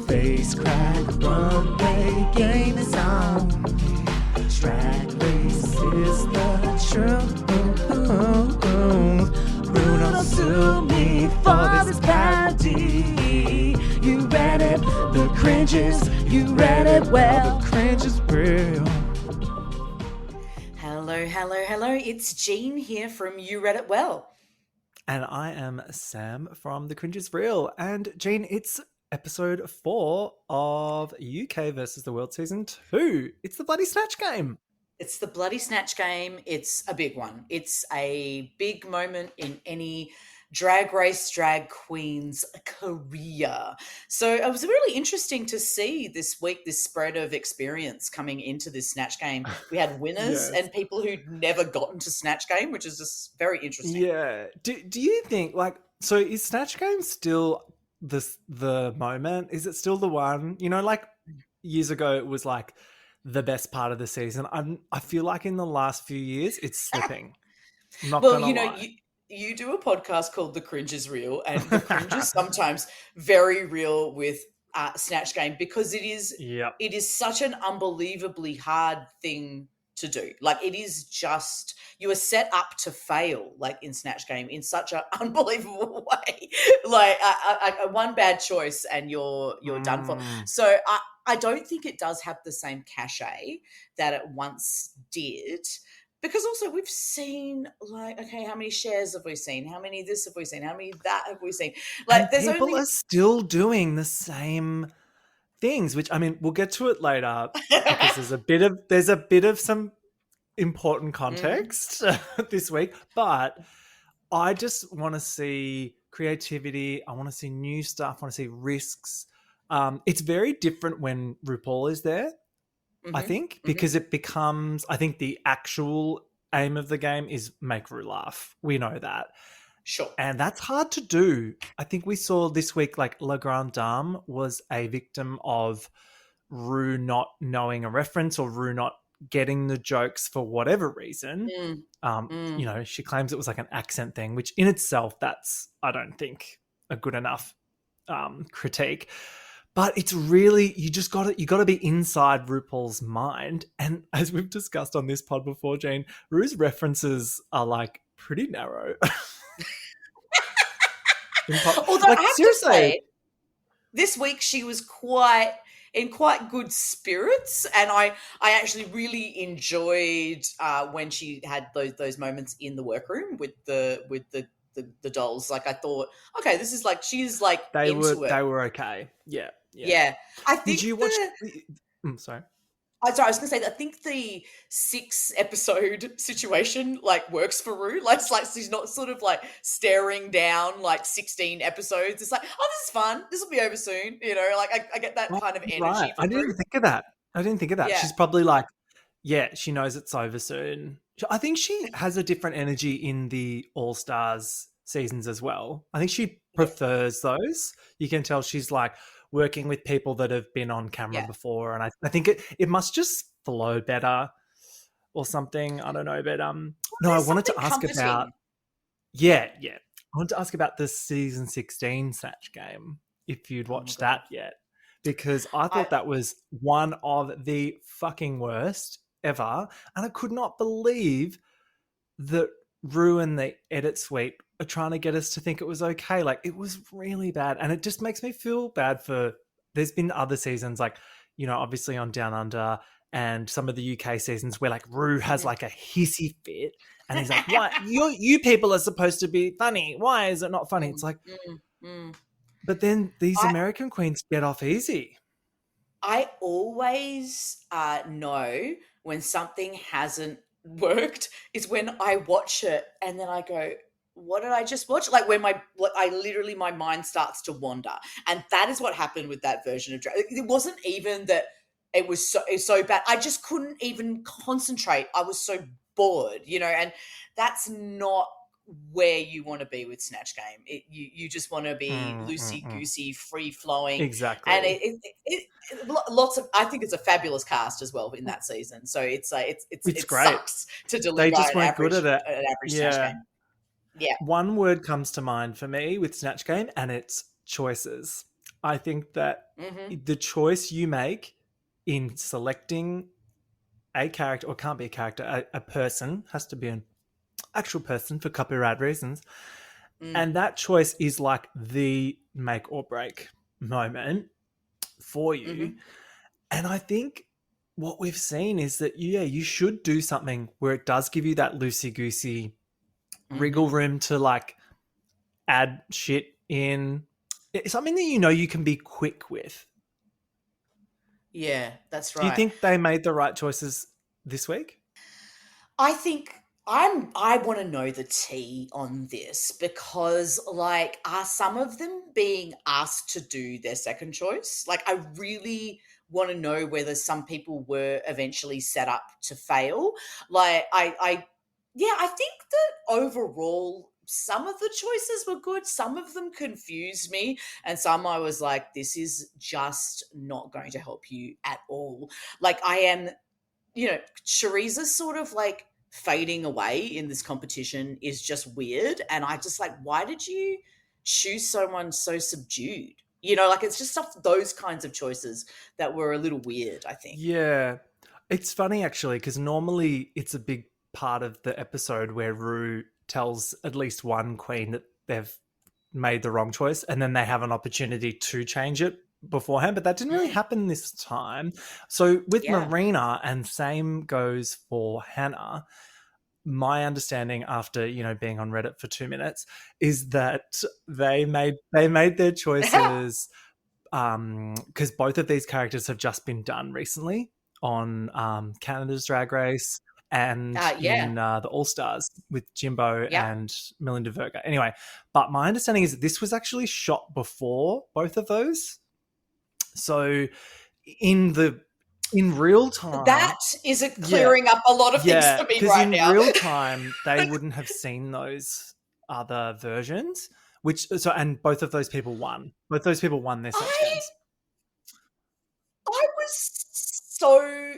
face crack, runway game is on. Drag race is the truth. Bruno sue me for this parody. You read it, the cringes, you read it well. The cringe is real. Hello. It's Jean here from You Read It Well. And I am Sam from The Cringe is Real. And Jean, it's episode 4 of UK versus the World Season 2. It's the bloody Snatch Game. It's the bloody Snatch Game. It's a big one. It's a big moment in any drag race drag queen's career. So it was really interesting to see this week, this spread of experience coming into this Snatch Game. We had winners and people who'd never gotten to Snatch Game, which is just very interesting. Yeah. Do you think, so is Snatch Game still the moment? Is it still the one? You know, like years ago it was like the best part of the season. I feel like in the last few years it's slipping. You do a podcast called The Cringe is Real, and the cringe is sometimes very real with Snatch Game because it is such an unbelievably hard thing to do. Like, it is just, you are set up to fail, like in Snatch Game, in such an unbelievable way. Like one bad choice and you're done for. So I don't think it does have the same cachet that it once did. Because also we've seen, like, okay, how many shares have we seen? How many this have we seen? How many that have we seen? Like, and people are still doing the same things, which, I mean, we'll get to it later because there's a bit of some important context this week. But I just want to see creativity. I want to see new stuff. I want to see risks. It's very different when RuPaul is there. I think, because it becomes, I think the actual aim of the game is make Ru laugh. We know that. Sure. And that's hard to do. I think we saw this week, like, La Grande Dame was a victim of Ru not knowing a reference or Ru not getting the jokes for whatever reason. You know, she claims it was like an accent thing, which in itself, that's, I don't think, a good enough critique. But it's really, you got to be inside RuPaul's mind. And as we've discussed on this pod before, Jane, Ru's references are like pretty narrow. Although I have to say, this week she was in quite good spirits, and I actually really enjoyed when she had those moments in the workroom with the dolls. Like, I thought, okay, this is like, she's like they were okay. Yeah. I think Did you watch? Sorry. I was going to say that I think the 6-episode situation like works for Ru. Like, it's like she's not sort of like staring down like 16 episodes. It's like, oh, this is fun. This will be over soon. You know, like I get that kind of energy. Right. I didn't think of that. Yeah. She's probably like, she knows it's over soon. I think she has a different energy in the All Stars seasons as well. I think she prefers those. You can tell she's like working with people that have been on camera before, and I think it must just flow better or something. I don't know, but I wanted to ask about I wanted to ask about the season 16 Snatch Game, if you'd watched that yet, because I thought that was one of the fucking worst ever, and I could not believe that Ru and the edit suite are trying to get us to think it was okay. Like, it was really bad, and it just makes me feel bad for, there's been other seasons, like, you know, obviously on Down Under and some of the UK seasons where like Ru has like a hissy fit and he's like, why you people are supposed to be funny, why is it not funny? It's like, but then these American queens get off easy. I always know when something hasn't worked is when I watch it and then I go, what did I just watch? Like, when my mind starts to wander, and that is what happened with that version of drag. It wasn't even that it was so bad. I just couldn't even concentrate. I was so bored, you know, and that's not where you want to be with Snatch Game. You just want to be loosey-goosey, free-flowing. Exactly. And I think it's a fabulous cast as well in that season. So it's great. Sucks to deliver they just weren't good at it. An average Snatch Game. Yeah. One word comes to mind for me with Snatch Game, and it's choices. I think that the choice you make in selecting a character, or can't be a character, a person, has to be an actual person for copyright reasons. And that choice is like the make or break moment for you. And I think what we've seen is that, yeah, you should do something where it does give you that loosey-goosey wriggle room to like add shit in. It's something that you know you can be quick with. Yeah, that's right. Do you think they made the right choices this week? I think I want to know the tea on this, because like, are some of them being asked to do their second choice? Like, I really want to know whether some people were eventually set up to fail. Like, I think that overall some of the choices were good, some of them confused me, and some I was like, this is just not going to help you at all. Like, I am, Cheriza's sort of like fading away in this competition is just weird. And I just like, why did you choose someone so subdued? Like, it's just stuff, those kinds of choices that were a little weird, I think. Yeah. It's funny actually, because normally it's a big part of the episode where Rue tells at least one queen that they've made the wrong choice, and then they have an opportunity to change it beforehand, but that didn't really happen this time. So with Marina, and same goes for Hannah, my understanding after being on Reddit for 2 minutes is that they made their choices because both of these characters have just been done recently on Canada's Drag Race and in the All Stars with Jimbo and Melinda Verga. Anyway, but my understanding is that this was actually shot before both of those. So in real time, that is clearing up a lot of things for me right now. Because in real time, they wouldn't have seen those other versions. And both of those people won. Both those people won their Snatch Games. I was so,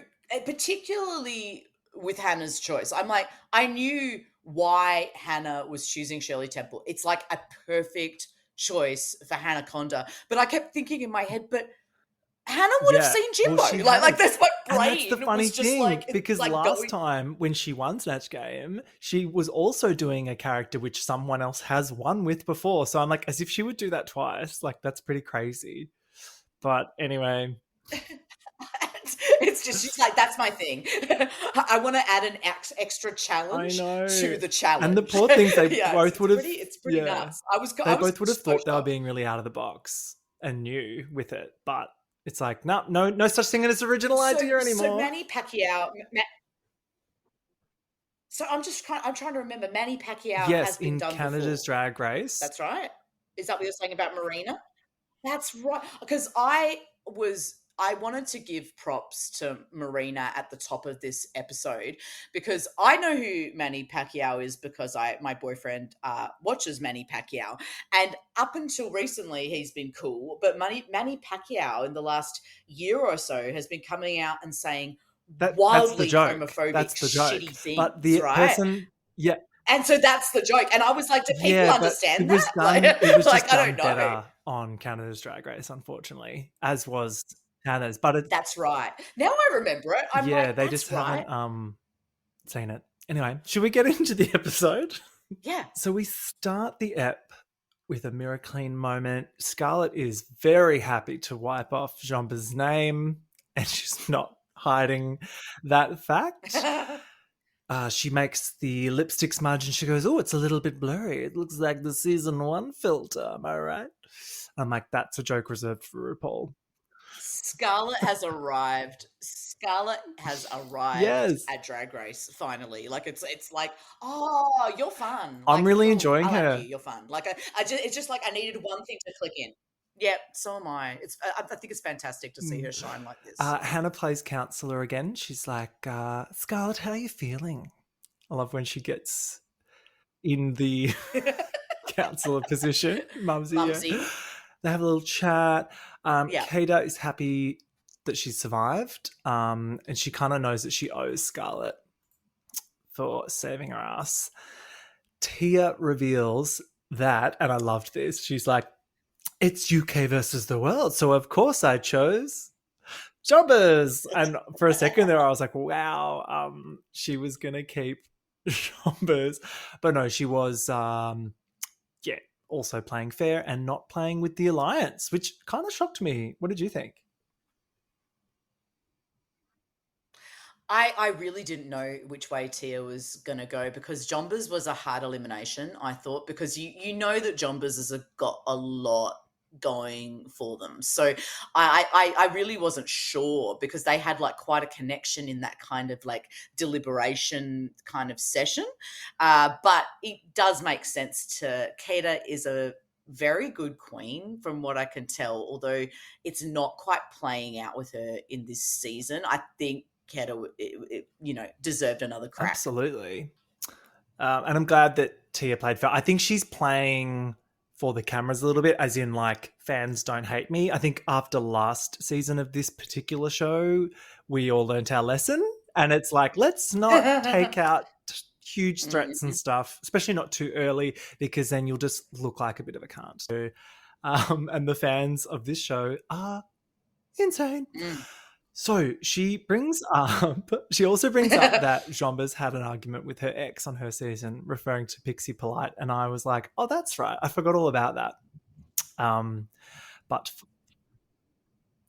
particularly with Hannah's choice, I'm like, I knew why Hannah was choosing Shirley Temple. It's like a perfect choice for Hannah Conda. But I kept thinking in my head, but Hannah would have seen Jimbo. Well, like that's my brain. And that's the funny thing, because last time when she won Snatch Game, she was also doing a character which someone else has won with before. So I'm like, as if she would do that twice. Like, that's pretty crazy. But anyway. It's just, she's like, that's my thing. I want to add an extra challenge to the challenge. And the poor things, they both would have. It's pretty nuts. They both would have thought they were being really out of the box and new with it, but it's like, no such thing as original idea anymore. So Manny Pacquiao. So I'm trying to remember. Manny Pacquiao has been done before. Yes, in Canada's Drag Race. That's right. Is that what you're saying about Marina? That's right. Because I wanted to give props to Marina at the top of this episode, because I know who Manny Pacquiao is, because my boyfriend watches Manny Pacquiao, and up until recently he's been cool, but Manny Pacquiao in the last year or so has been coming out and saying wildly homophobic, shitty things, but the person, and so that's the joke. And I was like, do people understand that? It was just done better on Canada's Drag Race, unfortunately, as was Hannah's. But that's right. Now I remember it. They just haven't seen it. Anyway, should we get into the episode? Yeah. So we start the ep with a mirror clean moment. Scarlett is very happy to wipe off Jomba's name, and she's not hiding that fact. She makes the lipstick smudge and she goes, oh, it's a little bit blurry. It looks like the season 1 filter. Am I right? I'm like, that's a joke reserved for RuPaul. Scarlett has arrived. Yes. At Drag Race, finally. Like, it's like, oh, you're fun. I'm really enjoying her. Like you. You're fun. Like, it's just like I needed one thing to click in. Yeah, so am I. I think it's fantastic to see her shine like this. Hannah plays counselor again. She's like, Scarlett, how are you feeling? I love when she gets in the counselor position. Mumsy. Yeah. They have a little chat. Kata is happy that she's survived. And she kind of knows that she owes Scarlett for saving her ass. Tia reveals that, and I loved this, she's like, it's UK versus the world. So, of course, I chose Jobbers. And for a second there, I was like, wow, she was going to keep Jobbers. But no, she was, also playing fair and not playing with the alliance, which kind of shocked me. What did you think? I really didn't know which way Tia was going to go because Jombers was a hard elimination, I thought, because you know that Jombers has got a lot going for them. So I really wasn't sure because they had like quite a connection in that kind of like deliberation kind of session. But it does make sense to Keita is a very good queen from what I can tell, although it's not quite playing out with her in this season. I think Keita, deserved another crack. Absolutely. And I'm glad that Tia played fair. I think she's playing for the cameras a little bit, as in like fans don't hate me. I think after last season of this particular show, we all learnt our lesson, and it's like, let's not take out huge threats and stuff, especially not too early, because then you'll just look like a bit of a cunt. So, and the fans of this show are insane. So she also brings up that Jombers had an argument with her ex on her season, referring to Pixie Polite, and I was like, oh, that's right. I forgot all about that. But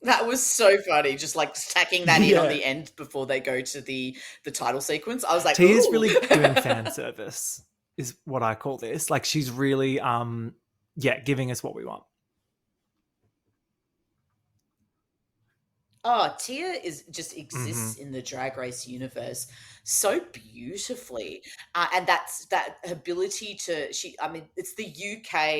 that was so funny, just like stacking that in on the end before they go to the title sequence. I was like, Tia's really doing fan service, is what I call this. Like she's really, giving us what we want. Oh, Tia just exists in the Drag Race universe so beautifully, and that's that ability to. It's the UK,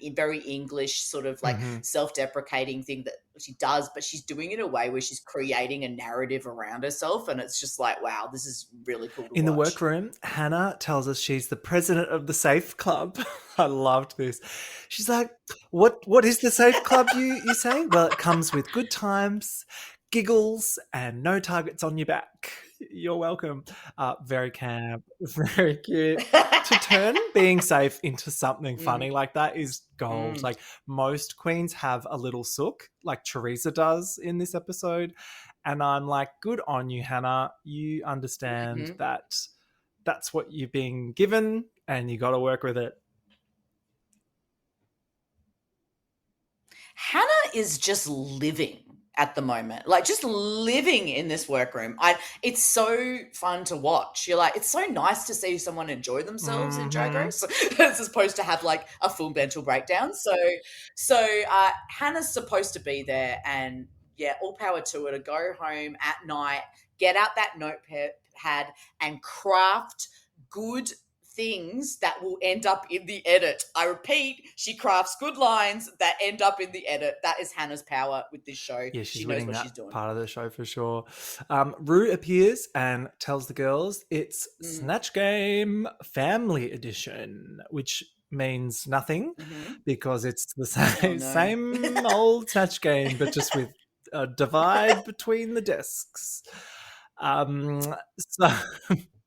in very English sort of like self-deprecating thing that she does, but she's doing it in a way where she's creating a narrative around herself, and it's just like, wow, this is really cool to watch. In the workroom, Hannah tells us she's the president of the Safe Club. I loved this. She's like, what is the Safe Club you saying? Well, it comes with good times, giggles, and no targets on your back. You're welcome. Very camp, very cute. To turn being safe into something funny like that is gold. Like most queens have a little sook, like Teresa does in this episode. And I'm like, good on you, Hannah. You understand that that's what you're being given and you got to work with it. Hannah is just living at the moment, like just living in this workroom. It's so fun to watch. You're like, it's so nice to see someone enjoy themselves in Drag Race as opposed to have like a full mental breakdown. So Hannah's supposed to be there, and all power to her to go home at night, get out that notepad and craft good things that will end up in the edit. I repeat, she crafts good lines that end up in the edit. That is Hannah's power with this show. Yeah, she knows what she's doing. Part of the show for sure. Ru appears and tells the girls it's Snatch Game Family Edition, which means nothing because it's the same old Snatch Game, but just with a divide between the desks.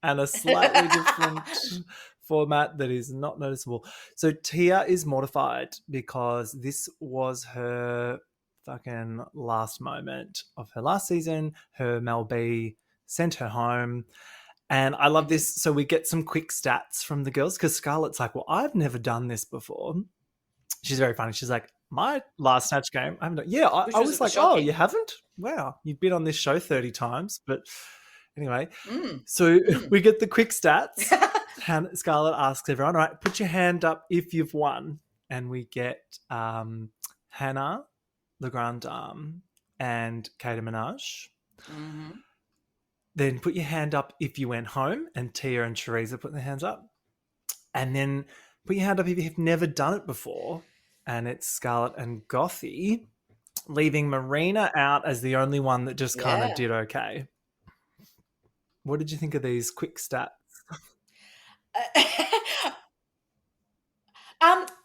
And a slightly different format that is not noticeable. So Tia is mortified because this was her fucking last moment of her last season. Her Mel B sent her home. And I love this. So we get some quick stats from the girls because Scarlett's like, well, I've never done this before. She's very funny. She's like, my last Snatch Game, I haven't done. Yeah, I was like, shocking. Oh, you haven't? Wow, you've been on this show 30 times, but... Anyway, so we get the quick stats. Scarlett asks everyone, all right, put your hand up if you've won. And we get Hannah, the Grande Dame, and Keita Minaj. Then put your hand up if you went home, and Tia and Teresa put their hands up. And then put your hand up if you've never done it before, and it's Scarlett and Gothy, leaving Marina out as the only one that just kind of did okay. What did you think of these quick stats?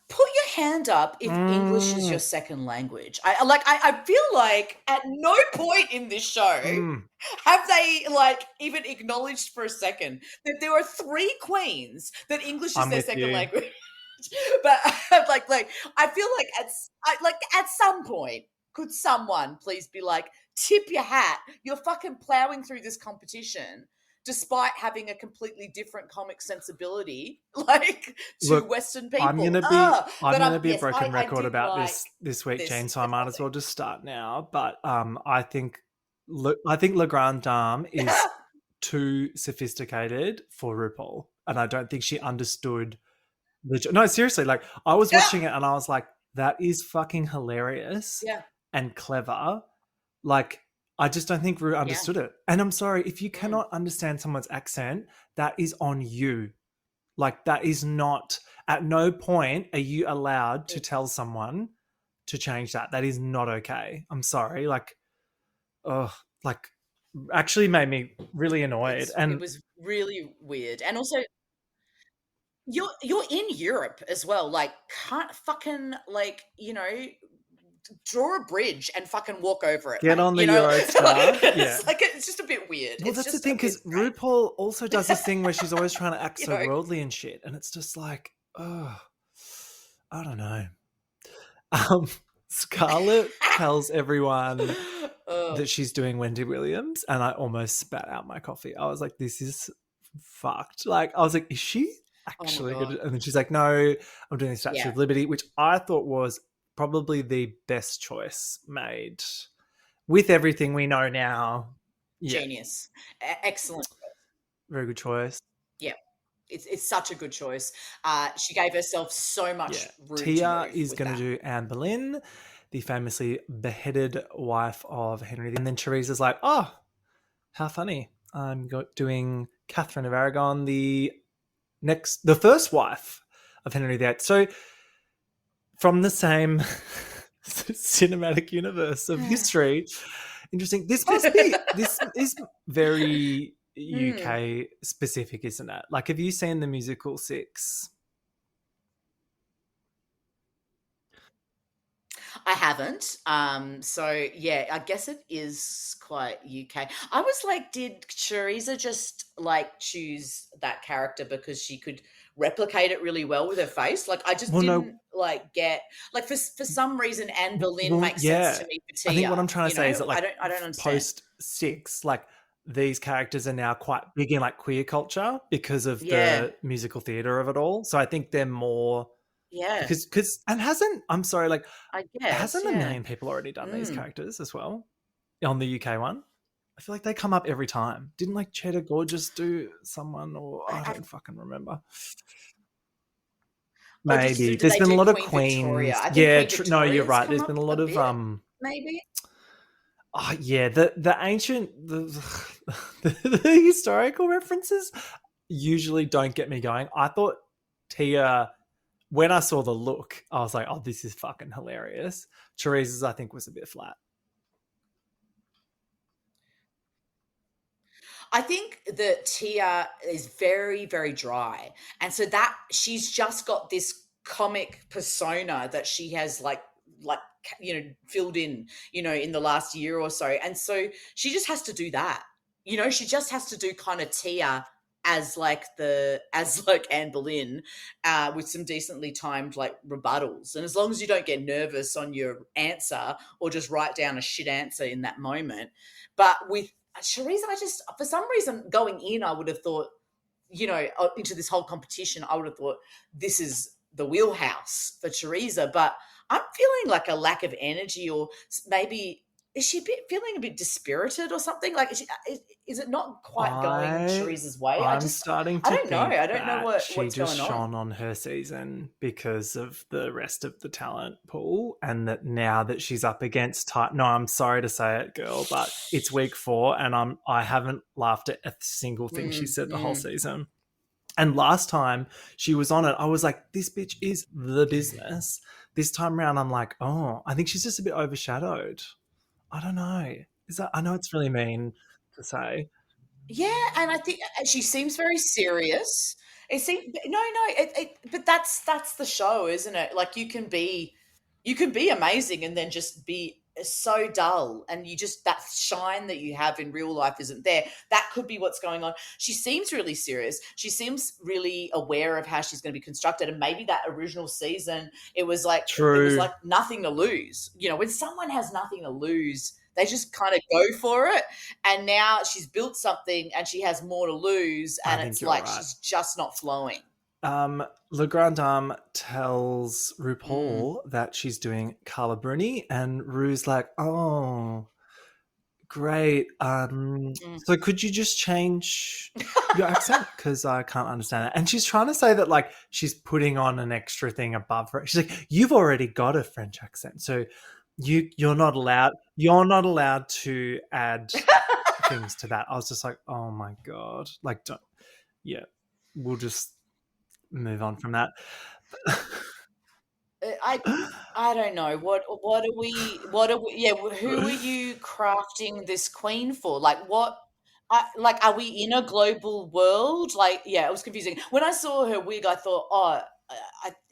Put your hand up if English is your second language. I feel like at no point in this show have they like even acknowledged for a second that there are 3 queens that English is their second language. But like I feel like at some point, could someone please be like, tip your hat? You're fucking plowing through this competition despite having a completely different comic sensibility, like to Look, Western I'm people. gonna be I'm But gonna be a yes, broken I record did about like this week, Jane. So I the might as topic. well just start now. But I think Le Grand Dame is too sophisticated for RuPaul, and I don't think she understood no, seriously. Like I was Yeah, watching it, and I was like, that is fucking hilarious yeah, and clever. Like I just don't think Ru yeah. understood it. And I'm sorry if you Mm, cannot understand someone's accent, that is on you. Like that is not at no point are you allowed to tell it's someone to change that. That is not okay. I'm sorry. Like, oh, like actually made me really annoyed. it And was really weird. And also you're in Europe as well. Like, can't fucking like, draw a bridge and fucking walk over it, get mate. on the Like, Eurostar. Yeah. it's just a bit weird. Well, It's that's the just thing a bit because strange. RuPaul also does this thing where she's always trying to act you so know, worldly and shit, and it's just like, oh, I don't know. Scarlett tells everyone oh, that she's doing Wendy Williams, and I almost spat out my coffee. I was like, this is fucked. Like, I was like, is she oh my actually good? god, And then she's like, no, I'm doing the Statue yeah, of Liberty, which I thought was probably the best choice made with everything we know now. Yeah, genius, excellent. very good choice. Yeah, it's such a good choice. She gave herself so Yeah. much room to Tia move is with going to that. do Anne Boleyn, the famously beheaded wife of Henry. And then Teresa's like, oh, how funny. I'm doing Catherine of Aragon, the first wife of Henry VIII. So from the same cinematic universe of history, interesting. This is very Hmm. UK specific, isn't it? Like, have you seen the musical Six? I haven't. So yeah, I guess it is quite UK. I was like, did Teresa just like choose that character because she could replicate it really well with her face? Like, I just Well, no. didn't like get like for some reason Anne Boleyn Well, makes sense yeah. to me for I think what Tia. I'm trying to say is that, like, I don't understand. post Six, like, these characters are now quite big in like queer culture because of Yeah, the musical theater of it all. So I think they're more yeah. because and hasn't I'm sorry, like I guess, hasn't a yeah. million people already done these Mm. characters as well on the UK one? I feel like they come up every time. Didn't like Cheddar Gorgeous do someone, or I I don't fucking remember. or Maybe did there's they been a do lot of Queen Victoria? queens. I think Yeah, Queen no, you're Victoria's right. There's come been up a a lot of bit, maybe. oh yeah, the ancient the historical references usually don't get me going. I thought Tia, when I saw the look, I was like, oh, this is fucking hilarious. Teresa's, I think, was a bit flat. I think that Tia is very, very dry. And so that she's just got this comic persona that she has like filled in the last year or so. And so she just has to do that. She just has to do kind of Tia as like Anne Boleyn, with some decently timed like rebuttals. And as long as you don't get nervous on your answer or just write down a shit answer in that moment. But with Charisse, I just, for some reason, going in, I would have thought, into this whole competition, I would have thought this is the wheelhouse for Teresa. But I'm feeling like a lack of energy, or maybe is she feeling a bit dispirited or something? Like, is it not quite going I Teresa's way? I'm starting I to don't know. think I don't know that she what's just going on. shone on her season because of the rest of the talent pool, and that now that she's up against no, I'm sorry to say it, girl, but it's week 4, and I haven't laughed at a single thing she said the whole Mm. season. And last time she was on it, I was like, this bitch is the business. This time around, I'm like, oh, I think she's just a bit overshadowed. I don't know. Is that? I know it's really mean to say. Yeah, and I think she seems very serious. It seems no, but that's the show, isn't it? Like you can be amazing and then just be so dull, and you just, that shine that you have in real life isn't there. That could be what's going on. She seems really serious. She seems really aware of how she's going to be constructed, and maybe that original season, it was like nothing to lose. You know, when someone has nothing to lose, they just kind of go for it. And now she's built something and she has more to lose, and it's like right. She's just not flowing. Le Grand Dame tells RuPaul that she's doing Carla Bruni, and Ru's like, oh, great. So could you just change your accent? Because I can't understand it. And she's trying to say that, like, she's putting on an extra thing above her. She's like, you've already got a French accent, so you're not allowed to add things to that. I was just like, oh my God. Like, don't, yeah, we'll just move on from that. I don't know what are we yeah, who are you crafting this queen for? Like, what, like, are we in a global world? Like, yeah, it was confusing when I saw her wig. I thought, oh,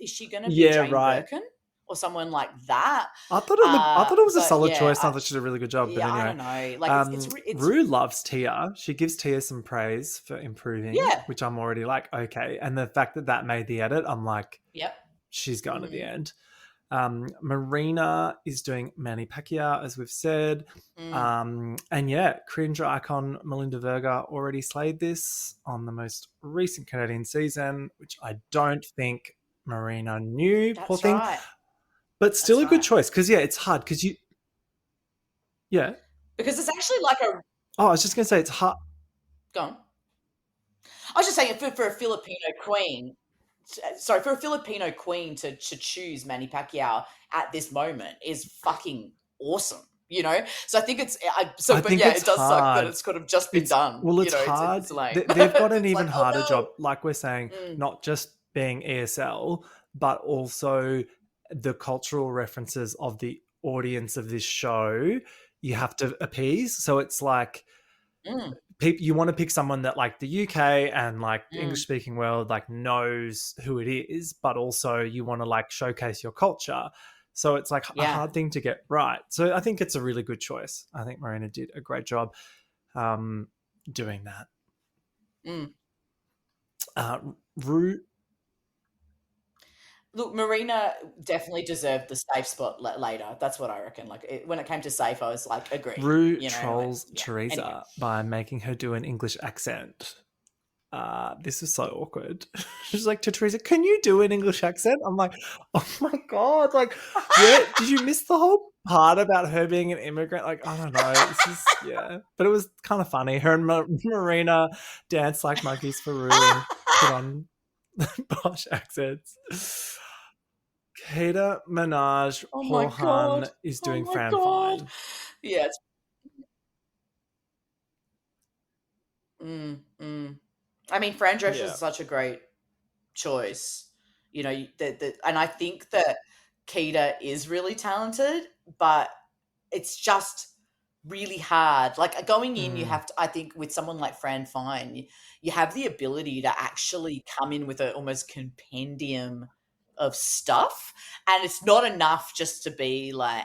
is she going to be Jane Birkin or someone like that? I thought it was a solid choice. I thought she did a really good job. Yeah, but anyway, I don't know. Like, it's Ru loves Tia. She gives Tia some praise for improving, which I'm already like, okay. And the fact that made the edit, I'm like, yep, she's going to the end. Marina is doing Manny Pacquiao, as we've said. And yeah, cringe icon Melinda Verga already slayed this on the most recent Canadian season, which I don't think Marina knew. That's poor thing. Right. But still a good choice, because yeah, it's hard because you, yeah, because it's actually like a. Oh, I was just gonna say it's hard. Go on. I was just saying for a Filipino queen. Sorry, for a Filipino queen to choose Manny Pacquiao at this moment is fucking awesome, you know? So I think it's, it does hard. Suck that it's could have just been done. Well, it's hard. It's they've got an even like, harder job, like we're saying, not just being ESL, but also the cultural references of the audience of this show you have to appease. So it's like, you want to pick someone that, like, the UK and like the English speaking world like knows who it is, but also you want to like showcase your culture. So it's like a hard thing to get right. So I think it's a really good choice. I think Marina did a great job doing that. Look, Marina definitely deserved the safe spot later. That's what I reckon. Like, when it came to safe, I was like, agree. Ru trolls Teresa by making her do an English accent. This is so awkward. She's like, to Teresa, can you do an English accent? I'm like, oh my God. Like, did you miss the whole part about her being an immigrant? Like, I don't know. This is, but it was kind of funny. Her and Marina danced like monkeys for Ru and put on posh accents. Kata Minaj Porhan is doing Fran Fine. Yeah. I mean, Fran Drescher is such a great choice. You know, and I think that Kata is really talented, but it's just really hard. Like, going in, you have to, I think with someone like Fran Fine, you have the ability to actually come in with an almost compendium of stuff, and it's not enough just to be like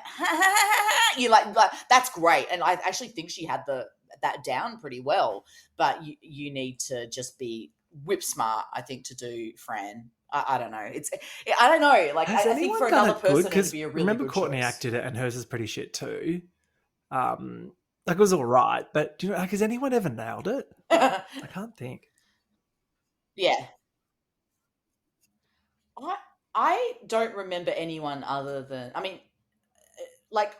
you like that's great, and I actually think she had that down pretty well, but you need to just be whip smart, I think, to do Fran. I don't know. I don't know. Like, I think for another person it would be a really remember good Courtney choice. Act did it, and hers is pretty shit too. Like, it was all right, but do you know, like, has anyone ever nailed it? I can't think. Yeah. I don't remember anyone other than, I mean, like,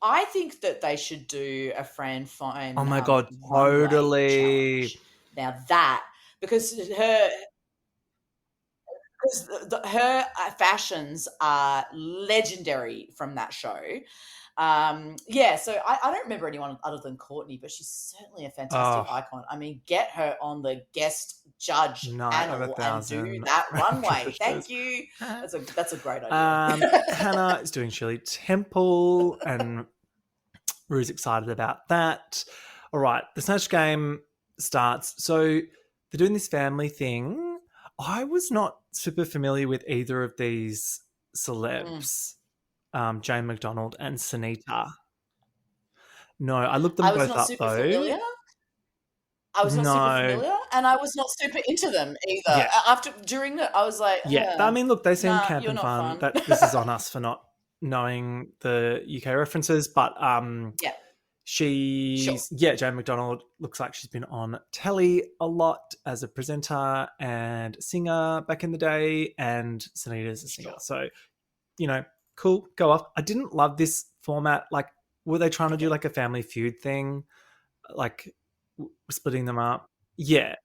I think that they should do a Fran Fine. Oh my God, totally. Now that, because her fashions are legendary from that show. So I don't remember anyone other than Courtney, but she's certainly a fantastic icon. I mean, get her on the guest judge panel and do that runway. Thank you. That's a great idea. Hannah is doing Shirley Temple, and Ru's excited about that. All right, the Snatch Game starts. So they're doing this family thing. I was not super familiar with either of these celebs. Jane McDonald and Sunita. No, I looked them I was both not up super though. familiar. I was not super No. familiar, and I was not super into them either. Yeah. After during it, I was like, Yeah. I mean, look, they seem nah, camp you're and not fun. fun. That this is on us for not knowing the UK references, but Yeah, sure, Jane McDonald looks like she's been on telly a lot as a presenter and singer back in the day, and Sunita's a singer. sure. So, cool, go off. I didn't love this format. Like, were they trying to do Okay. like a Family Feud thing? Like splitting them up? Yeah.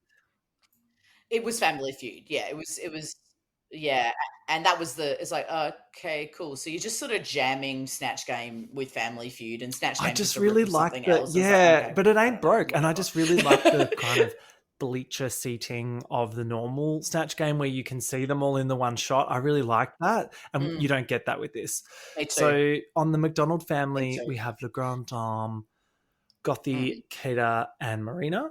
It was Family Feud. Yeah, it was yeah, and that was it's like, okay, cool. So you're just sort of jamming Snatch Game with Family Feud, and Snatch I Game's just just a rip really of like something the else. It's like, yeah, okay, but it I ain't don't know, broke. And I whatever. just really like the kind of bleacher seating of the normal Snatch Game where you can see them all in the one shot. I really like that. And Mm, you don't get that with this. me too. So on the McDonald Me family, too. we have the Grand Dame, Mm, Gothi, Keita, and Marina.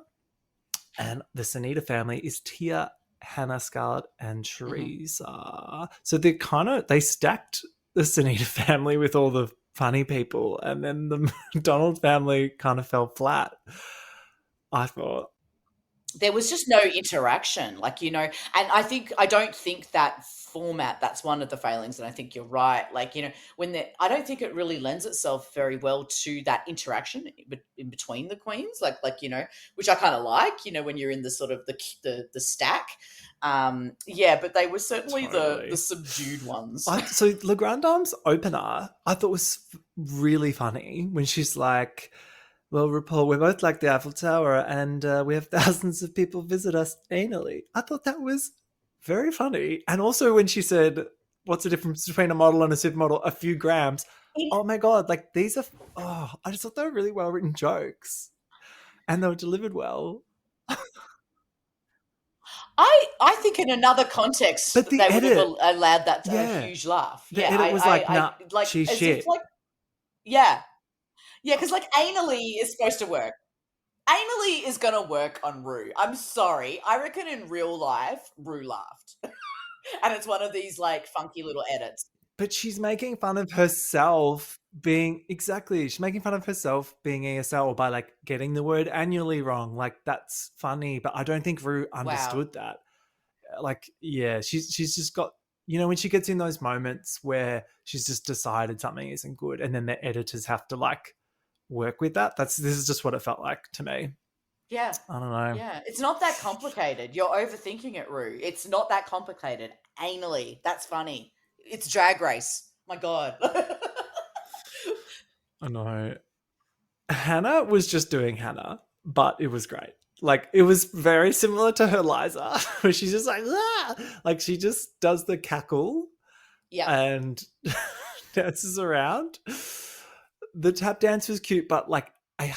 And the Sunita family is Tia, Hannah, Scarlett, and mhm. Teresa. So they stacked the Sunita family with all the funny people, and then the McDonald family kind of fell flat. I thought. There was just no interaction, like, and I don't think that format, that's one of the failings, and I think you're right. Like, I don't think it really lends itself very well to that interaction in between the queens, which I kind of like, when you're in the sort of the stack. Yeah, but they were certainly the Totally. subdued ones. So Le Grand Dame's opener, I thought was really funny when she's like, "Well, RuPaul, we're both like the Eiffel Tower, and we have thousands of people visit us annually." I thought that was very funny, and also when she said, "What's the difference between a model and a supermodel? A few grams." Oh my god! Like these are. Oh, I just thought they were really well written jokes, and they were delivered well. I think in another context But the they would have edit, allowed that to a yeah, huge laugh. the Yeah, edit was like, I "Nah, like, she's as if, shit." like, yeah. Yeah, because like anally is supposed to work. Anally is gonna work on Rue. I'm sorry. I reckon in real life, Rue laughed. And it's one of these like funky little edits. But she's making fun of herself being exactly. She's making fun of herself being ESL by like getting the word annually wrong. Like that's funny, but I don't think Rue Wow. understood that. Like, yeah, she's just got when she gets in those moments where she's just decided something isn't good, and then the editors have to like work with that. This is just what it felt like to me. Yeah. I don't know. Yeah. It's not that complicated. You're overthinking it, Rue. It's not that complicated. Anally. That's funny. It's Drag Race. My God. I know. Hannah was just doing Hannah, but it was great. Like it was very similar to her Liza, where she's just like, ah! Like she just does the cackle Yeah. and dances around. The tap dance was cute, but like I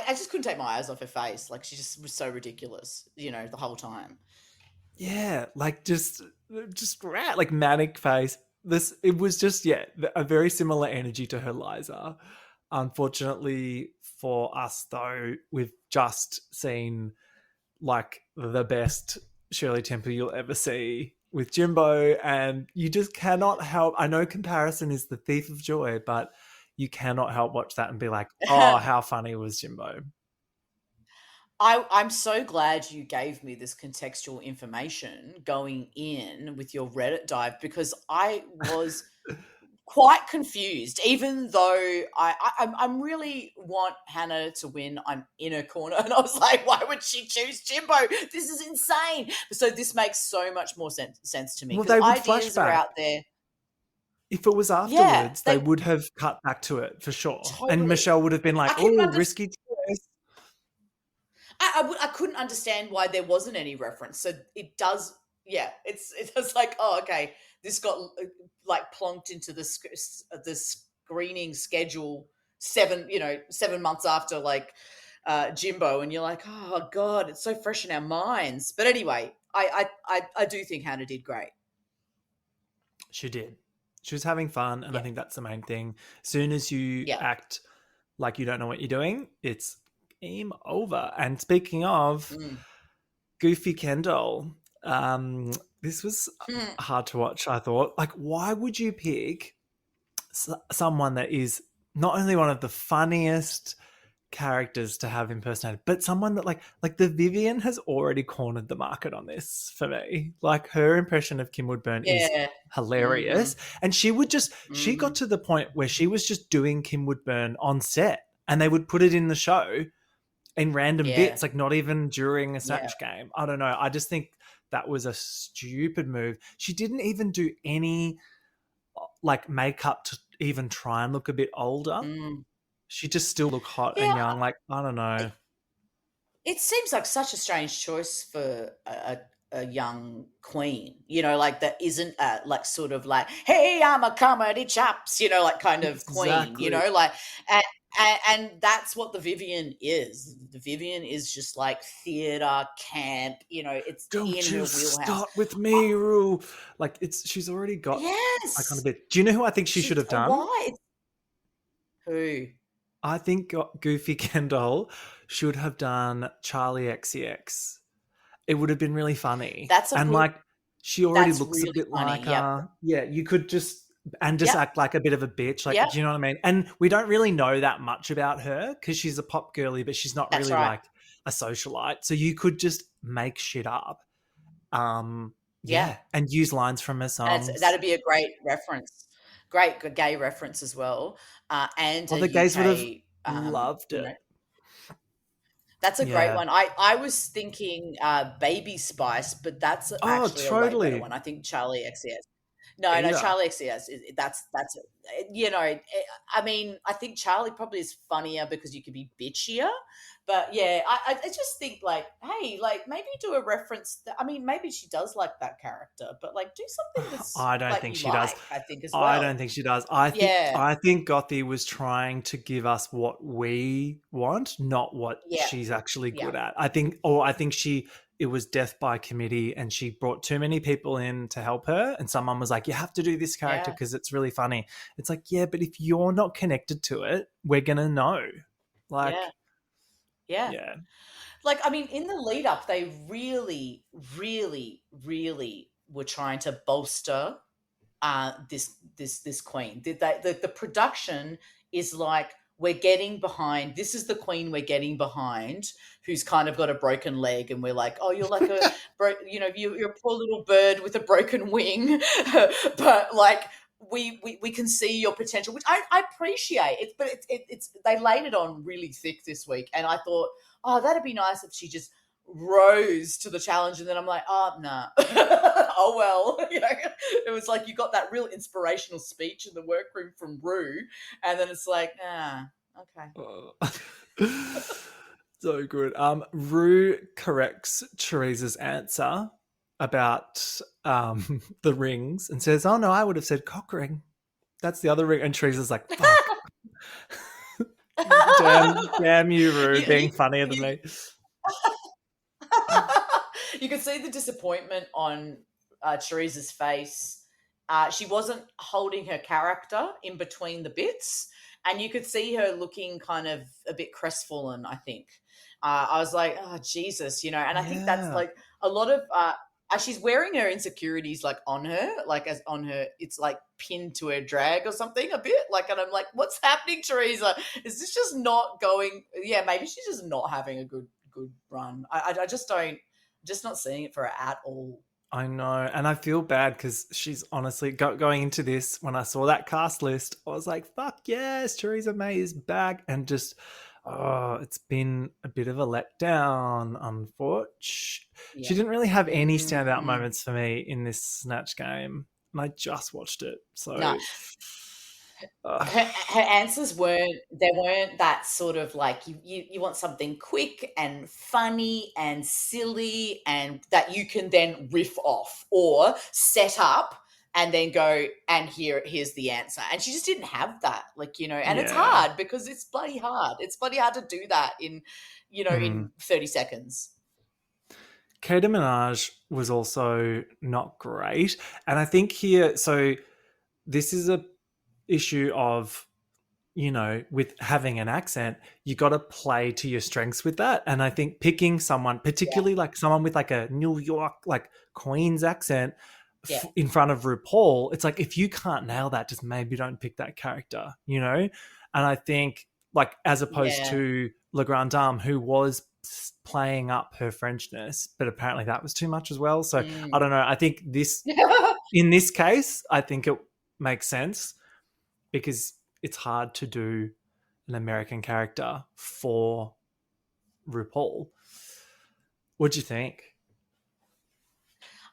just couldn't take my eyes off her face. Like she just was so ridiculous, the whole time. yeah, like just rat, like manic face. It was just a very similar energy to her Liza. Unfortunately for us, though, we've just seen like the best Shirley Temple you'll ever see with Jimbo, and you just cannot help. I know comparison is the thief of joy, but you cannot help watch that and be like, "Oh, how funny was Jimbo?" I'm so glad you gave me this contextual information going in with your Reddit dive, because I was quite confused. Even though I'm really want Hannah to win, I'm in her corner, and I was like, why would she choose Jimbo? This is insane. So this makes so much more sense to me, Well, because they would ideas are flashback. out there. If it was Yeah, afterwards, they would have cut back to it for sure. And totally. Michelle would have been I like, couldn't "Oh, understand. risky choice." I couldn't understand why there wasn't any reference. So it does, yeah. It's like, oh, okay, this got like plonked into the screening schedule 7 months after like Jimbo, and you're like, oh god, it's so fresh in our minds. But anyway, I do think Hannah did great. She did. She was having fun, and I Yeah, think that's the main thing. As soon as you yeah. act like you don't know what you're doing, it's game over. And speaking of Mm. Goofy Kendall, this was Hmm. hard to watch. I thought, like, why would you pick someone that is not only one of the funniest characters to have impersonated, but someone that like the Vivian has already cornered the market on this for me. Like her impression of Kim Woodburn is Yeah. hilarious. And she got Mhm. to the point where she was just doing Kim Woodburn on set and they would put it in the show in random Yeah. bits, like not even during a Yeah. Snatch Game. I don't know. I just think that was a stupid move. She didn't even do any like makeup to even try and look a bit older. Mm. She just still looked hot and Yeah, young. Like, I don't know. it seems like such a strange choice for a young queen, you know, like that isn't like sort of like, hey, I'm a comedy chaps, you know, like kind of queen, you Exactly. know, like, and, and that's what the Vivian is. The Vivian is just like theater camp, you know, it's Don't in you her wheelhouse. start with me, Rue. Like she's already got that kind of Yes, bit. Do you know who I think she should she's have done? why who I think Goofy Kendall should have done Charlie XCX. It would have been really funny. that's a And good like she already that's looks a really bit funny. like Yep, yeah, you could just yep, act like a bit of a bitch. Like, yep, do you know what I mean? And we don't really know that much about her because she's a pop girly, but she's not that's really right. like a socialite. So you could just make shit up. Um, Yeah. yeah, and use lines from her And songs. that'd be a great reference, great gay reference as well, and Oh, a the gays would have UK, loved you it. know, that's a great Yeah. one. I was thinking Baby Spice, but that's Oh, actually a way better totally. one. I think Charlie XCX. No, no, Ada. Charlie XCX. That's you know. I mean, I think Charlie probably is funnier because you could be bitchier. But yeah, I just think like, hey, like maybe do a reference. I mean, maybe she does like that character, but like do something that's I don't like think you she does. like. I think as I don't well. think she does. I think Yeah, I think Gothy was trying to give us what we want, not what yeah, she's actually yeah, good at. I think she it was death by committee and she brought too many people in to help her and someone was like, you have to do this character yeah, because it's really funny. It's like, yeah, but if you're not connected to it, we're gonna know. yeah, Like, yeah. yeah. Like, I mean, in the lead up, they really, really, really were trying to bolster this queen. The production is like we're getting behind. This is the queen we're getting behind, who's kind of got a broken leg, and we're like, oh, you're like you know, you're a poor little bird with a broken wing, but like. We can see your potential, which I appreciate it, but it's they laid it on really thick this week, and I thought, oh, that'd be nice if she just rose to the challenge, and then I'm like, oh no, oh well, you know, it was like you got that real inspirational speech in the workroom from Rue, and then it's like, okay, So good. Rue corrects Teresa's answer about the rings and says, "Oh no, I would have said cock ring. That's the other ring." And Teresa's like, "Fuck, damn you, Rue, you, being funnier than you, me." you could see the disappointment on Teresa's face. She wasn't holding her character in between the bits, and you could see her looking kind of a bit crestfallen. I think I was like, oh Jesus, you know, and I think that's Yeah, like a lot of. She's wearing her insecurities like on her, like as on her, it's like pinned to her drag or something a bit. Like, and I'm like, what's happening, Teresa? Is this just not going? Yeah, maybe she's just not having a good run. I just don't, just not seeing it for her at all. I know, and I feel bad because she's honestly going into this. When I saw that cast list, I was like, "Fuck yes, Theresa May is back!" And just, oh, it's been a bit of a letdown. Unfortunately, she Yeah. didn't really have any standout Mm-mm. moments for me in this Snatch Game, and I just watched it, No, so. Uh, her answers weren't that sort of like you want something quick and funny and silly and that you can then riff off or set up and then go and here's the answer, and she just didn't have that, like, you know, and it's yeah. hard because it's bloody hard to do that in, you know, Mm. in 30 seconds. Kata Minaj was also not great, and I think here, so this is a issue of, with having an accent, you got to play to your strengths with that. And I think picking someone, Yeah, particularly like someone with like a New York, like Queens accent yeah, in front of RuPaul, it's like if you can't nail that, just maybe don't pick that character, you know? And I think, like, as opposed Yeah. to Le Grand Dame, who was playing up her Frenchness, but apparently that was too much as well. So I don't know. I think in this case, I think it makes sense because it's hard to do an American character for RuPaul. What'd you think?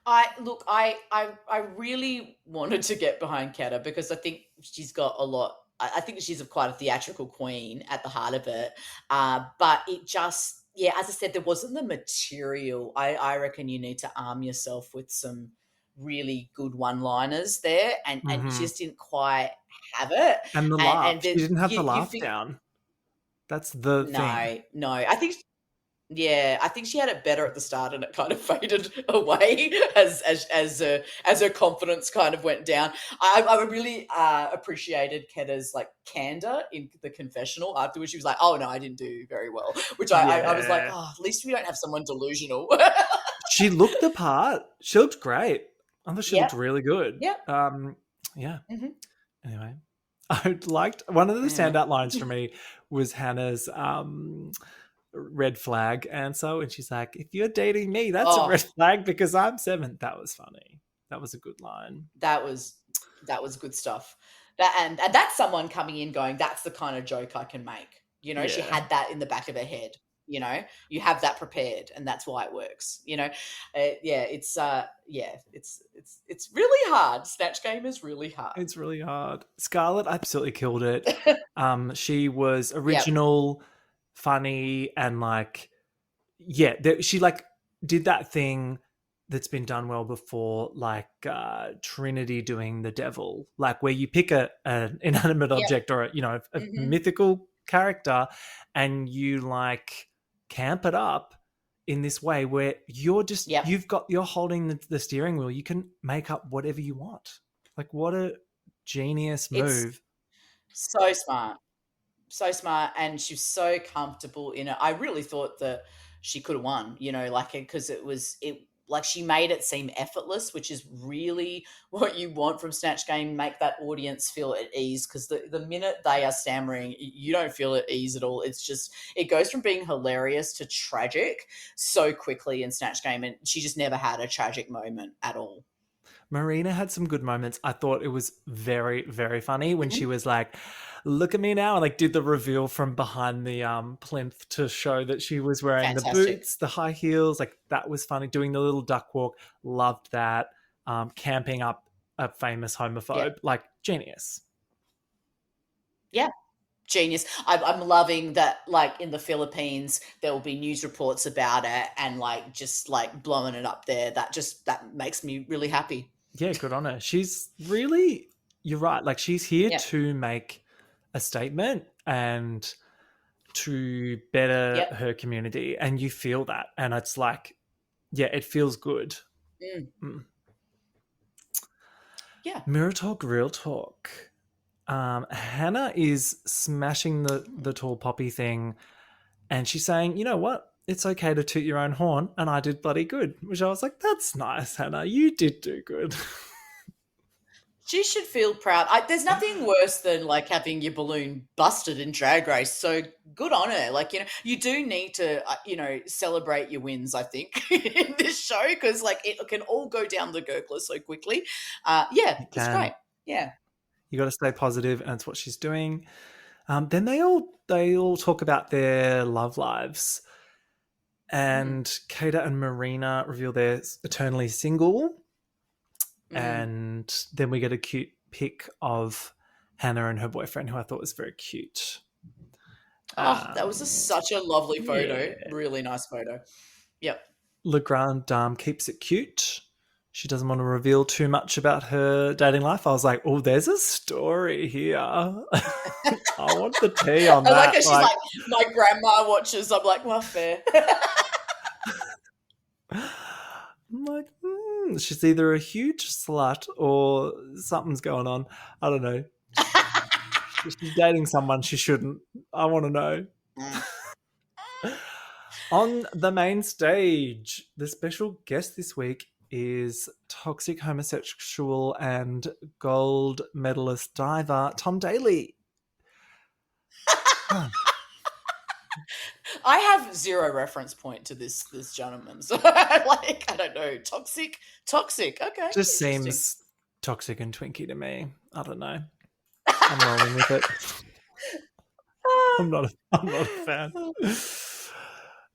I really wanted to get behind Kata because I think she's got a lot. I think she's quite a theatrical queen at the heart of it. But it just, yeah, as I said, there wasn't the material. I reckon you need to arm yourself with some really good one-liners there, and you just didn't quite have it. And the laugh, she And didn't have the you laugh think down. That's the thing. no, I think I think she had it better at the start, and it kind of faded away as her confidence kind of went down. I really appreciated Ketta's like candor in the confessional afterwards. She was like, "Oh no, I didn't do very well," which I was like, "Oh, at least we don't have someone delusional." She looked the part. She looked great. I thought she looked really good. Yeah. Yeah. Mm-hmm. Anyway, I liked one of the standout lines for me was Hannah's red flag answer when she's like, "If you're dating me, that's a red flag because I'm 7." That was funny. That was a good line. That was good stuff. And that's someone coming in going, "That's the kind of joke I can make." You know, she had that in the back of her head. You know, you have that prepared, and that's why it works. You know, it's really hard. Snatch Game is really hard. It's really hard. Scarlett absolutely killed it. She was original, funny, and like, she like did that thing that's been done well before, like Trinity doing the devil, like where you pick an inanimate object or a mythical character, and you like camp it up in this way where you're just you're holding the steering wheel. You can make up whatever you want. Like, what a genius move! It's so smart, and she's so comfortable in it. I really thought that she could have won, you know, like, because like she made it seem effortless, which is really what you want from Snatch Game. Make that audience feel at ease, because the minute they are stammering, you don't feel at ease at all. It's just, it goes from being hilarious to tragic so quickly in Snatch Game, and she just never had a tragic moment at all. Marina had some good moments. I thought it was very, very funny when she was like, "Look at me now," and like did the reveal from behind the plinth to show that she was wearing the boots, the high heels. Like, that was funny. Doing the little duck walk, loved that. Camping up a famous homophobe, like, genius. Yeah. Genius. I'm loving that, like, in the Philippines there will be news reports about it, and like just like blowing it up there. That makes me really happy. Yeah, good on her. She's really, you're right, like she's here to make a statement and to better her community, and you feel that, and it's like, it feels good. Mirror talk, real talk. Hannah is smashing the tall poppy thing, and she's saying, "You know what? It's okay to toot your own horn, and I did bloody good." Which I was like, "That's nice, Hannah. You did do good." She should feel proud. There's nothing worse than like having your balloon busted in Drag Race. So good on her. Like, you know, you do need to, celebrate your wins, I think, in this show, because like it can all go down the gurgler so quickly. It's great. Yeah. You got to stay positive, and it's what she's doing. Then they all talk about their love lives, and Kata and Marina reveal they're eternally single. And then we get a cute pic of Hannah and her boyfriend, who I thought was very cute. That was such a lovely photo. Yeah. Really nice photo. Yep. Le Grand Dame keeps it cute. She doesn't want to reveal too much about her dating life. I was like, "Oh, there's a story here." I want the tea on that. I like how she's like, "My grandma watches." I'm like, "Well, fair." I'm like, she's either a huge slut or something's going on. I don't know. She's dating someone she shouldn't. I want to know. On the main stage, the special guest this week is toxic homosexual and gold medalist diver Tom Daley. I have zero reference point to this gentleman. So like, I don't know. Toxic. Okay. Just seems toxic and twinky to me. I don't know. I'm rolling with it. I'm not a fan.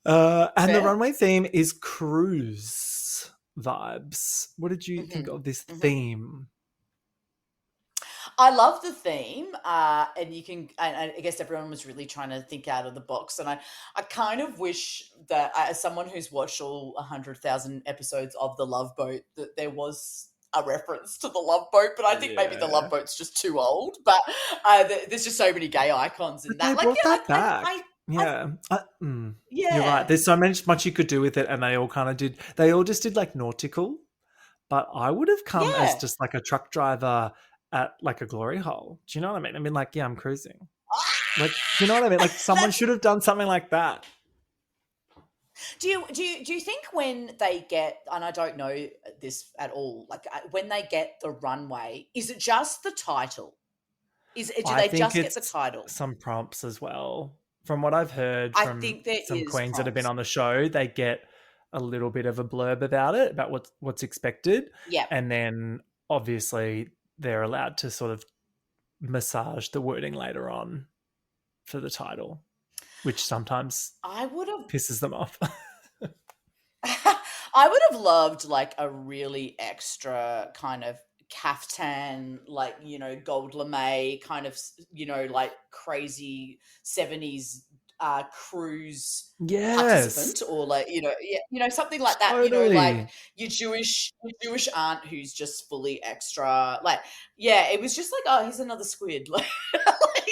And the runway theme is cruise vibes. What did you think of this theme? I love the theme, and I guess everyone was really trying to think out of the box. And I kind of wish that, as someone who's watched all 100,000 episodes of The Love Boat, that there was a reference to The Love Boat. But I think maybe The Love Boat's just too old. But there's just so many gay icons in that. They brought that back. You're right. There's so much you could do with it, and they all kind of did. They all just did like nautical, but I would have come as just like a truck driver at like a glory hole. Do you know what I mean? I mean, like, yeah, I'm cruising. Like, do you know what I mean? Like, someone should have done something like that. Do you think when they get, and I don't know this at all, like when they get the runway, is it just the title? Do they just get the title? Some prompts as well. From what I've heard from some queens that have been on the show, they get a little bit of a blurb about it, about what's expected. Yeah. And then obviously they're allowed to sort of massage the wording later on for the title, which sometimes pisses them off. I would have loved like a really extra kind of caftan, like, you know, gold lame kind of, you know, like crazy 70s cruise participant, or like, you know, something like that. Totally. You know, like your Jewish aunt who's just fully extra. Like, yeah, it was just like, oh, here's another squid. Like,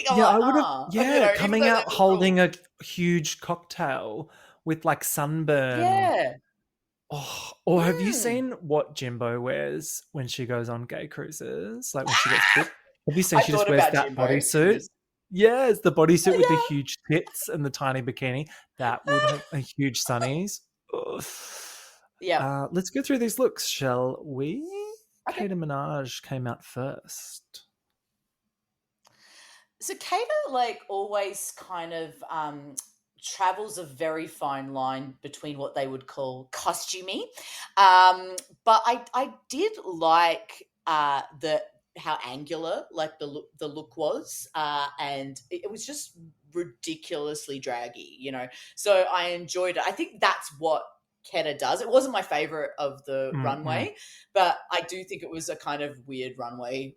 I would have. Yeah, you know, coming out holding a huge cocktail with like sunburn. Yeah. Oh, or have you seen what Jimbo wears when she goes on gay cruises? Like when she gets booked? Have you seen she just wears that bodysuit? Yes, the bodysuit with the huge tits and the tiny bikini. That would have a huge sunnies. Yeah. Let's go through these looks, shall we? Okay. Kater Minaj came out first. So Kater, like, always kind of travels a very fine line between what they would call costumey. But I did like how angular like the look was, and it was just ridiculously draggy, you know. So I enjoyed it. I think that's what Keta does. It wasn't my favorite of the runway, but I do think it was a kind of weird runway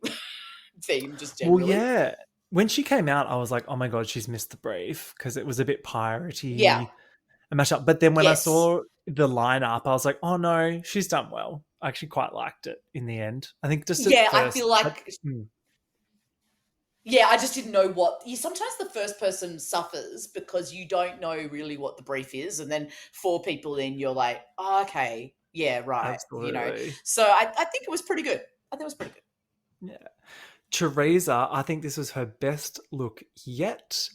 theme just generally. Well, yeah. When she came out, I was like, oh my God, she's missed the brief, because it was a bit piratey and mashed up. But then when I saw the lineup, I was like, oh no, she's done well. I actually quite liked it in the end. I think just I feel like I just didn't know sometimes the first person suffers because you don't know really what the brief is, and then 4 people in, you're like, oh, okay, yeah, right. Absolutely. You know, so I think it was pretty good. Yeah. Teresa, I think this was her best look yet.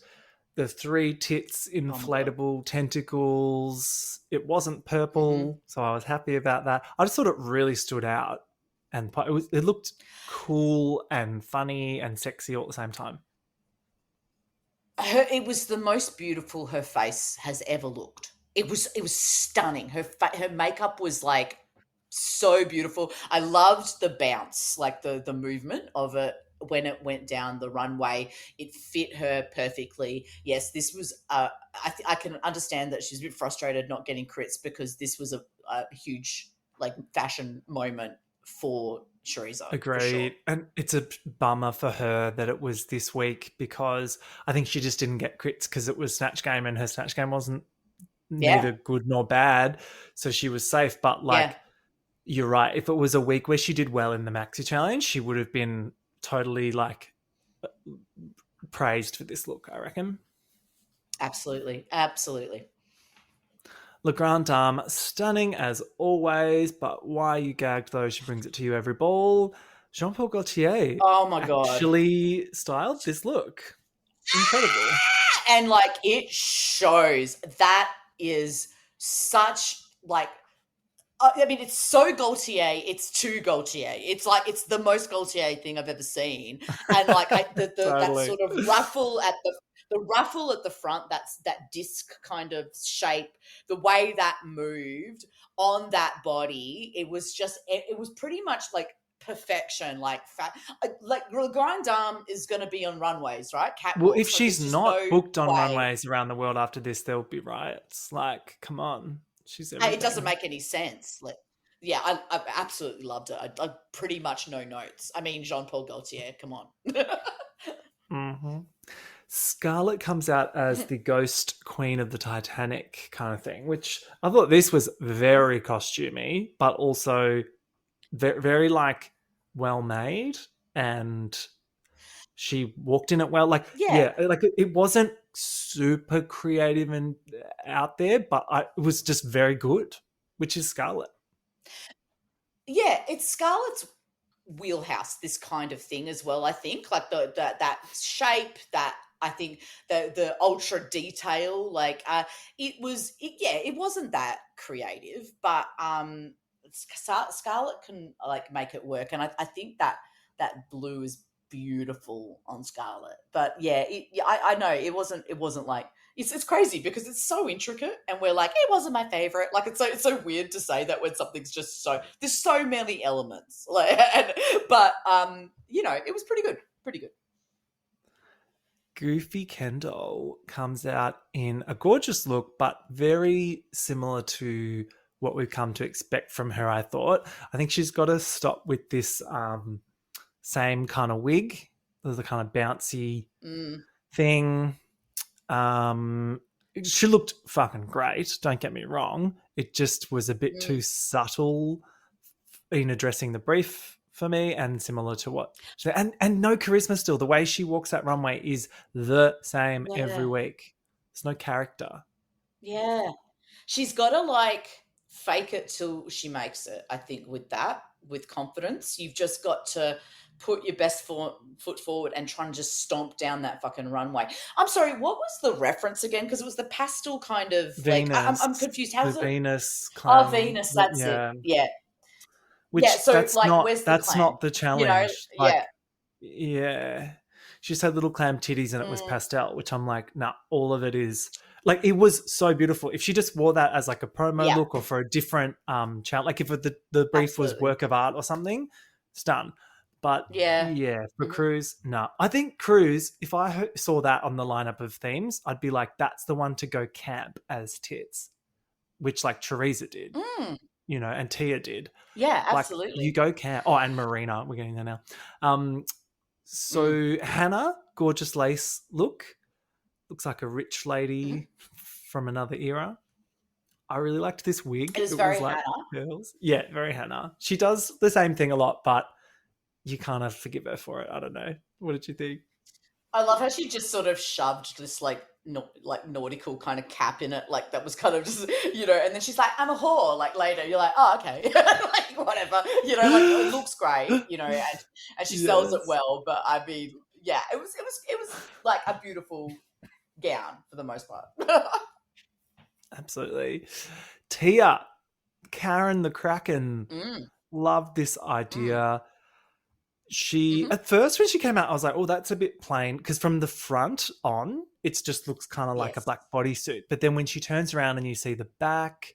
The 3 tits, inflatable tentacles. It wasn't purple, so I was happy about that. I just thought it really stood out, and it looked cool and funny and sexy all at the same time. It was the most beautiful her face has ever looked. It was stunning. Her makeup was like so beautiful. I loved the bounce, like the movement of it when it went down the runway. It fit her perfectly. Yes, this was I can understand that she's a bit frustrated not getting crits, because this was a huge like fashion moment for Teresa. Agreed. Sure. And it's a bummer for her that it was this week, because I think she just didn't get crits because it was Snatch Game, and her Snatch Game wasn't neither good nor bad, so she was safe. But like, you're right, if it was a week where she did well in the Maxi Challenge, she would have been totally like praised for this look, I reckon. Absolutely. Le Grand Dame, stunning as always, but why you gagged though? She brings it to you every ball. Jean-Paul Gaultier, oh my God, actually styled this look. Incredible. And like, it shows. That is such like, I mean, it's so Gaultier. It's too Gaultier. It's like, it's the most Gaultier thing I've ever seen. And like, Totally. that sort of ruffle at the ruffle at the front, that's that disc kind of shape, the way that moved on that body, it was pretty much like perfection. Like Le Grand Dame is going to be on runways, right? Well, if Catwalks. Like she's there's just not no booked on way. runways around the world after this, there'll be riots. Like, come on, she's It doesn't everything. make any sense. Like, yeah, I absolutely loved it. I pretty much no notes. I mean, Jean-Paul Gaultier, come on. Mm-hmm. Scarlett comes out as the ghost queen of the Titanic kind of thing, which I thought this was very costumey, but also very, very like well made, and she walked in it well. Like, Yeah. yeah, like it wasn't super creative and out there, but it was just very good, which is Scarlett. Yeah, it's Scarlett's wheelhouse, this kind of thing as well. I think like that shape, that I think the ultra detail, like it wasn't that creative, but Scarlett can like make it work, and I think that blue is beautiful on Scarlett. But yeah, I know it wasn't like it's crazy because it's so intricate, and we're like, it wasn't my favorite. Like it's so weird to say that when something's just so there's so many elements. Like, but it was pretty good. Goofy Kendall comes out in a gorgeous look, but very similar to what we've come to expect from her, I thought. I think she's got to stop with this same kind of wig. There's a kind of bouncy thing. She looked fucking great, don't get me wrong. It just was a bit too subtle in addressing the brief for me, and similar to what and no charisma still. The way she walks that runway is the same every week. There's no character. Yeah. She's got to like fake it till she makes it, I think, with confidence. You've just got to put your best foot forward and try and just stomp down that fucking runway. I'm sorry, what was the reference again? Because it was the pastel kind of Venus, like I'm confused. How's the it? Venus Oh, clam, Venus, that's it. yeah. Yeah. Yeah, Which so like where's the that's clam? not the You know, challenge. Like, yeah. yeah, she just had little clam titties and it was pastel, which I'm like, nah, all of it is like, it was so beautiful. If she just wore that as like a promo look or for a different challenge, like if the brief was work of art or something, it's done. But yeah, for Cruise, no. I think Cruise, if I saw that on the lineup of themes, I'd be like, that's the one to go camp as tits, which like Teresa did, and Tia did. Yeah, Like, absolutely. you go camp. Oh, and Marina, we're getting there now. So Hannah, gorgeous lace look. Looks like a rich lady from another era. I really liked this wig. It is very like Hannah. Girls. Yeah, very Hannah. She does the same thing a lot, but you kind of forgive her for it. I don't know. What did you think? I love how she just sort of shoved this like nautical kind of cap in it, like that was kind of just and then she's like, I'm a whore. Like later, you're like, oh okay, like whatever, like it looks great, and she sells it well. But I mean, yeah, it was like a beautiful gown for the most part. Absolutely. Tia, Karen the Kraken, loved this idea. She at first when she came out, I was like, oh, that's a bit plain, because from the front on, it just looks kind of like a black bodysuit. But then when she turns around and you see the back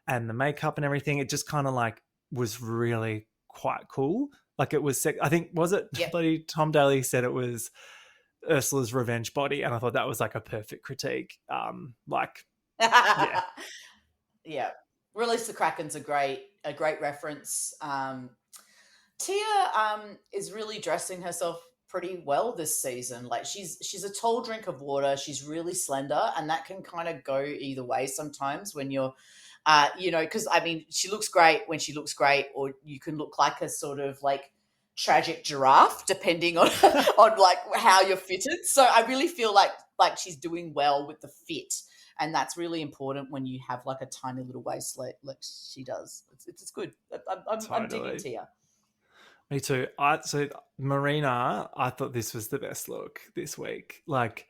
and the makeup and everything, it just kind of like was really quite cool. Like it was I think, was it bloody Tom Daly said it was Ursula's revenge body, and I thought that was like a perfect critique. Yeah, Release the Kraken's a great reference. Tia is really dressing herself pretty well this season. Like she's a tall drink of water. She's really slender, and that can kind of go either way sometimes when you're, because I mean, she looks great when she looks great, or you can look like a sort of like tragic giraffe depending on on like how you're fitted. So I really feel like she's doing well with the fit. And that's really important when you have like a tiny little waist like she does. It's good. I'm digging Tia. Me too. So Marina, I thought this was the best look this week. Like,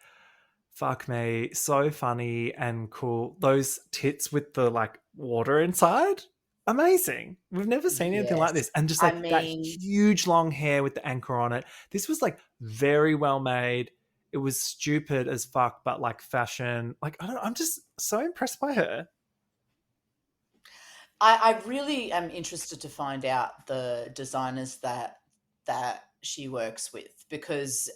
fuck me, so funny and cool. Those tits with the like water inside, amazing. We've never seen anything like this. And just like that huge long hair with the anchor on it. This was like very well made. It was stupid as fuck, but like fashion. Like, I don't know, I'm just so impressed by her. I really am interested to find out the designers that she works with, because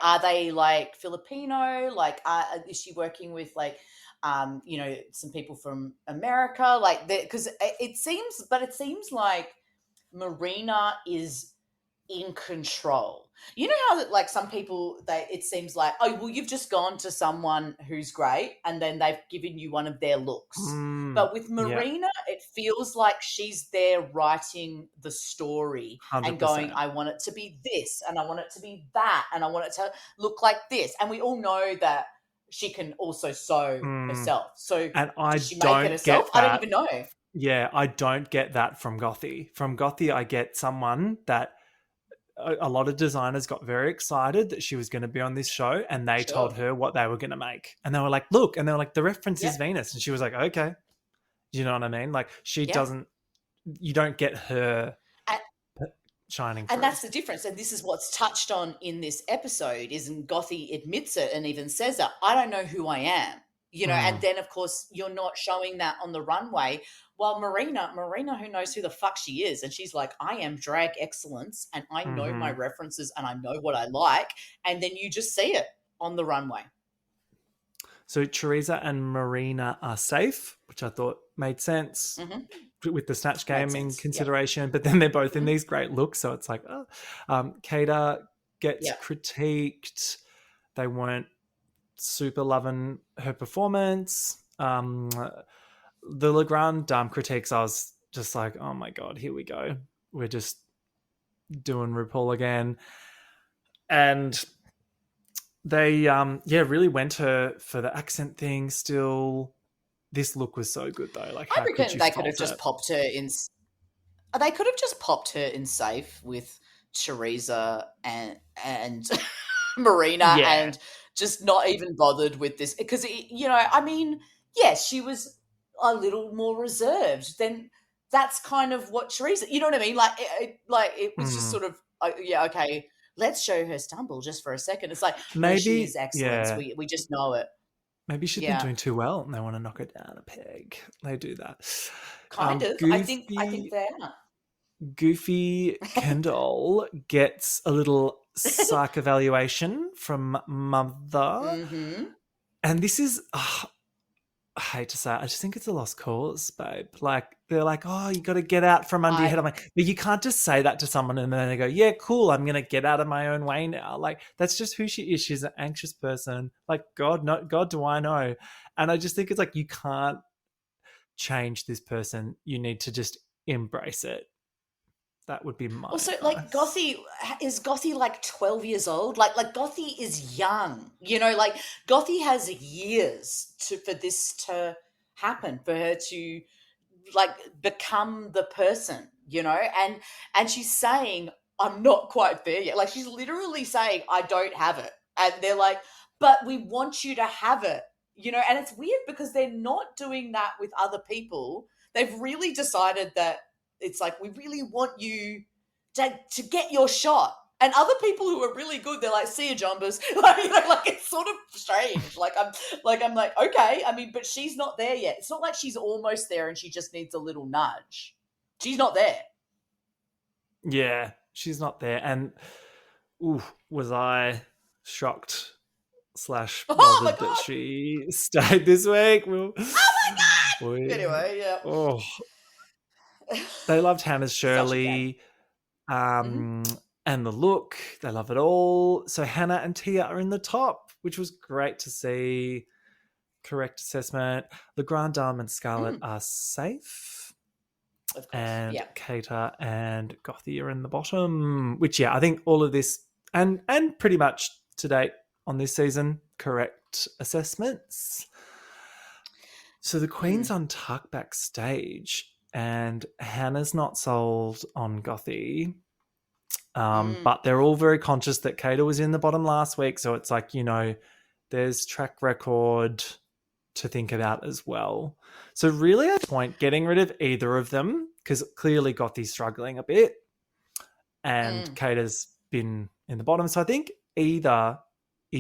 are they like Filipino? Like, is she working with like some people from America? Like, because it seems like Marina is in control. You know how that, like, some people, it seems like, oh well, you've just gone to someone who's great and then they've given you one of their looks. But with Yeah, Marina, it feels like she's there writing the story and going, 100%. I want it to be this and I want it to be that and I want it to look like this. And we all know that she can also sew herself. So And I does she make it don't herself? get I don't that. even know. Yeah, I don't get that from Gothy. From Gothy, I get someone that a lot of designers got very excited that she was going to be on this show, and they told Sure. her what they were going to make. And they were like, look, and they were like, the reference is Yep. Venus. And she was like, okay. Do you know what I mean? Like, Yeah. you don't get her And, shining And through. that's the difference. And this is what's touched on in this episode, isn't Gothy admits it and even says that, I don't know who I am. And then of course you're not showing that on the runway. While Marina, who knows who the fuck she is, and she's like, I am drag excellence and I know my references and I know what I like. And then you just see it on the runway. So Teresa and Marina are safe, which I thought made sense. With the Snatch Game in consideration, but then they're both in these great looks, so it's like, Kater gets critiqued. They weren't super loving her performance. The Legrand critiques, I was just like, oh my god, here we go. We're just doing RuPaul again. And they really went her for the accent thing still. This look was so good though. Like, I how could reckon you they could have fault just it? popped her in. They could have just popped her in safe with Teresa and Marina, Yeah. and just not even bothered with this, because I mean, yes, she was a little more reserved. Then that's kind of what Teresa. You know what I mean? Like, it was just sort of, okay. Let's show her stumble just for a second. It's like, no, she is Maybe, excellence. yeah. We just know it. Maybe she's been Yeah, doing too well and they want to knock her down a peg. They do that. kind of. I think they are. Goofy Kendall gets a little psych evaluation from Mother. And this is, I hate to say it, I just think it's a lost cause, babe. Like, they're like, oh, you got to get out from under your head. I'm like, but you can't just say that to someone and then they go, yeah, cool, I'm going to get out of my own way now. Like, that's just who she is. She's an anxious person. Like, God do I know. And I just think it's like, you can't change this person. You need to just embrace it. That would be my Also, like, advice. Gothy like 12 years old? Like Gothy is young. Like, Gothy has years for this to happen, for her to like become the person, and she's saying, I'm not quite there yet. Like, she's literally saying, I don't have it. And they're like, but we want you to have it. And it's weird because they're not doing that with other people. They've really decided that it's like, we really want you to get your shot. And other people who are really good, they're like, see you, Jombers. Like, it's sort of strange. I'm like, okay. I mean, but she's not there yet. It's not like she's almost there and she just needs a little nudge. She's not there. Yeah, she's not there. And was I shocked / bothered that she stayed this week? Oh my god! Anyway, yeah. Oh, they loved Hannah's Shirley, Mm-hmm. and the look. They love it all. So Hannah and Tia are in the top, which was great to see. Correct assessment. The Grand Dame and Scarlett are safe. Of course. And Kater and Gothy are in the bottom. Which, I think all of this and pretty much to date on this season, correct assessments. So the Queen's untucked backstage, and Hannah's not sold on Gothy. But they're all very conscious that Kater was in the bottom last week. So it's like, there's track record to think about as well. So really at point, getting rid of either of them, because clearly Gothy's struggling a bit and Kater's been in the bottom. So I think either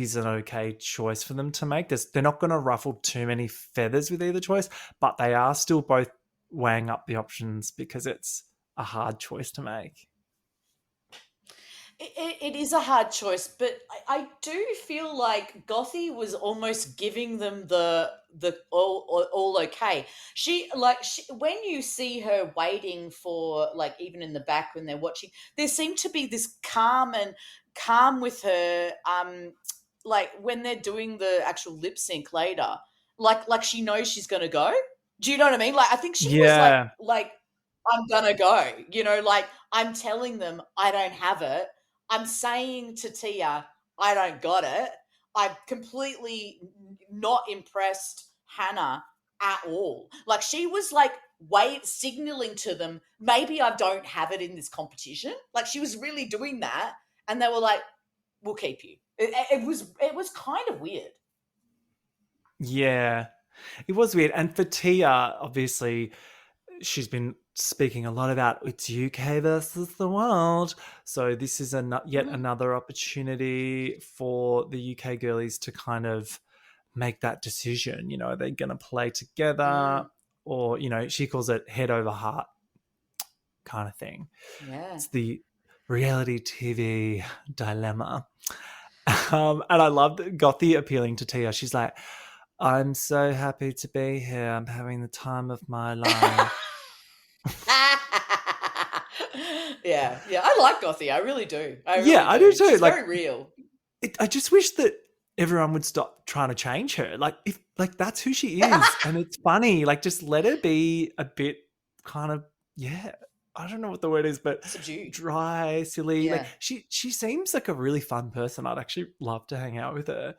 is an okay choice for them to make. They're not going to ruffle too many feathers with either choice, but they are still both weighing up the options because it's a hard choice to make. It is a hard choice, but I do feel like Gothy was almost giving them the all okay. When you see her waiting for, like, even in the back when they're watching, there seemed to be this calm with her. Like when they're doing the actual lip sync later, like she knows she's gonna go. Do you know what I mean? Like I think she was like I'm gonna go. You know, like I'm telling them I don't have it. I'm saying to Tia, I don't got it. I'm completely not impressed Hannah at all. Like she was like signaling to them, maybe I don't have it in this competition. Like she was really doing that, and they were like, "We'll keep you." It was kind of weird. Yeah, it was weird. And for Tia, obviously, she's been speaking a lot about it's UK versus the world. So this is yet another opportunity for the UK girlies to kind of make that decision. You know, are they going to play together or, you know, she calls it head over heart kind of thing. Yeah. It's the reality TV dilemma. And I loved Gothy appealing to Tia. She's like, I'm so happy to be here. I'm having the time of my life. yeah, I like Gothy. I really do. I do too. She's very real. I just wish that everyone would stop trying to change her. Like if that's who she is, and it's funny. Like just let her be a bit kind of I don't know what the word is, but subdued, dry, silly. Yeah. Like she seems like a really fun person. I'd actually love to hang out with her.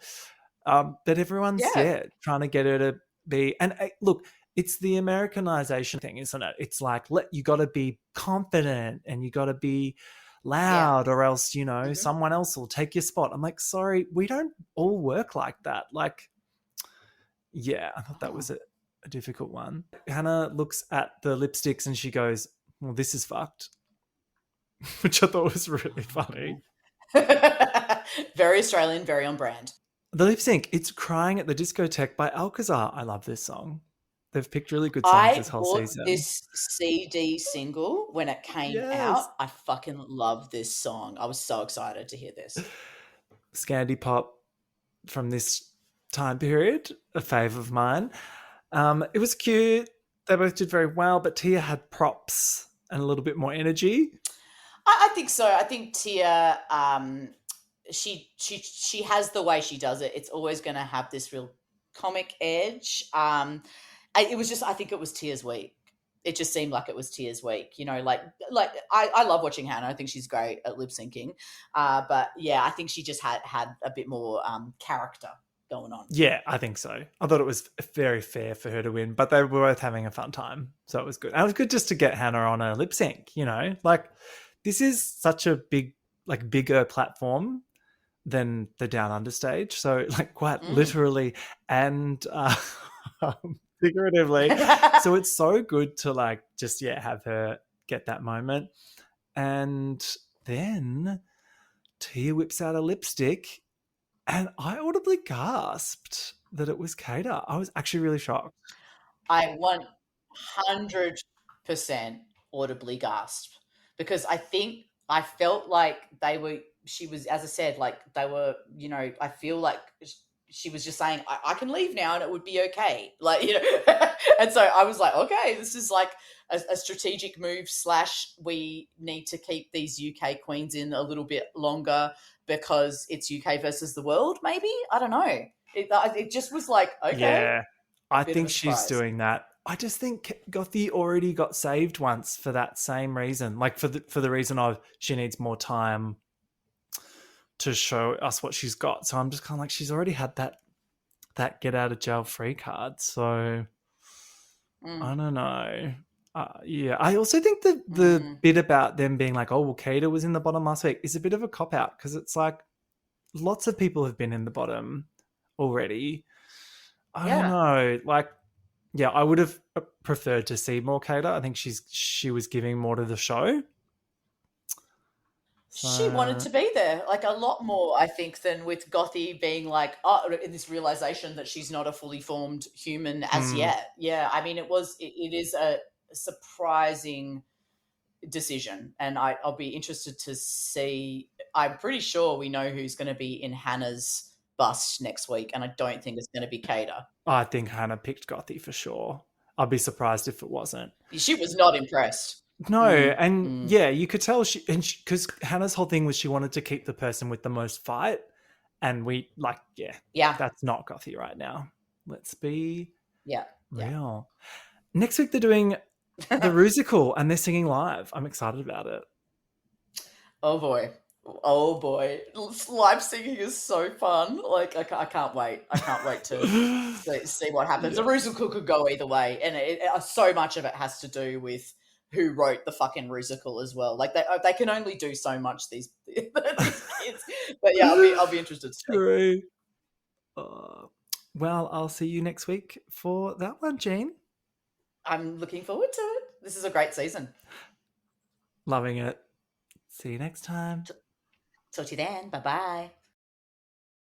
But everyone's trying to get her to be. And look, it's the Americanization thing, isn't it? It's like you got to be confident and you got to be loud, or else someone else will take your spot. I'm like, sorry, we don't all work like that. Like, I thought that was a difficult one. Hannah looks at the lipsticks and she goes, well, this is fucked. Which I thought was really funny. Very Australian, very on brand. The lip sync, it's Crying at the Discotheque by Alcazar. I love this song. They've picked really good songs this whole season. I bought this CD single when it came out. I fucking love this song. I was so excited to hear this. Scandi pop from this time period, a fave of mine. It was cute. They both did very well, but Tia had props and a little bit more energy. I think so. I think Tia, she has the way she does it. It's always going to have this real comic edge. It was just, I think it was Tia's week. It just seemed like it was Tia's week. You know, like I love watching Hannah. I think she's great at lip syncing. But yeah, I think she just had a bit more character going on. Yeah, I think so. I thought it was very fair for her to win, but they were both having a fun time. So it was good. And it was good just to get Hannah on a lip sync, you know? Like, this is such a bigger platform than the Down Under stage. So, like, quite literally and figuratively. So it's so good to, like, just, have her get that moment. And then Tia whips out a lipstick. And I audibly gasped that it was Kater. I was actually really shocked. I 100% audibly gasped because I felt like she was, as I said, like they were, you know, I feel like she was just saying, I can leave now and it would be okay. Like, you know, and so I was like, okay, this is like a strategic move / we need to keep these UK queens in a little bit longer because it's UK versus the world, maybe? I don't know. It just was like, okay. Yeah, I think she's doing that. I just think Gothy already got saved once for that same reason. Like for the reason of she needs more time to show us what she's got. So I'm just kind of like, she's already had that get out of jail free card. So I don't know. I also think that the bit about them being like, oh, well, Kater was in the bottom last week is a bit of a cop-out because it's like lots of people have been in the bottom already. I don't know. Like, I would have preferred to see more Kater. I think she was giving more to the show. She wanted to be there, like a lot more, I think, than with Gothi being like, oh, in this realization that she's not a fully formed human as yet. Yeah, I mean, it is a surprising decision, and I'll be interested to see. I'm pretty sure we know who's going to be in Hannah's bust next week, and I don't think it's going to be Kater. I think Hannah picked Gothi for sure. I'd be surprised if it wasn't. She was not impressed. No, yeah, you could tell because Hannah's whole thing was she wanted to keep the person with the most fight, and we that's not Gothi right now. Let's be real. Next week they're doing the Rusical and they're singing live. I'm excited about it. Oh boy. Live singing is so fun. Like, I can't wait. I can't wait to see what happens. The Rusical could go either way, and so much of it has to do with who wrote the fucking Rusical as well. Like, they can only do so much, these kids. But yeah, I'll be interested to see. True. Well, I'll see you next week for that one, Jean. I'm looking forward to it. This is a great season. Loving it. See you next time. Talk to you then. Bye-bye.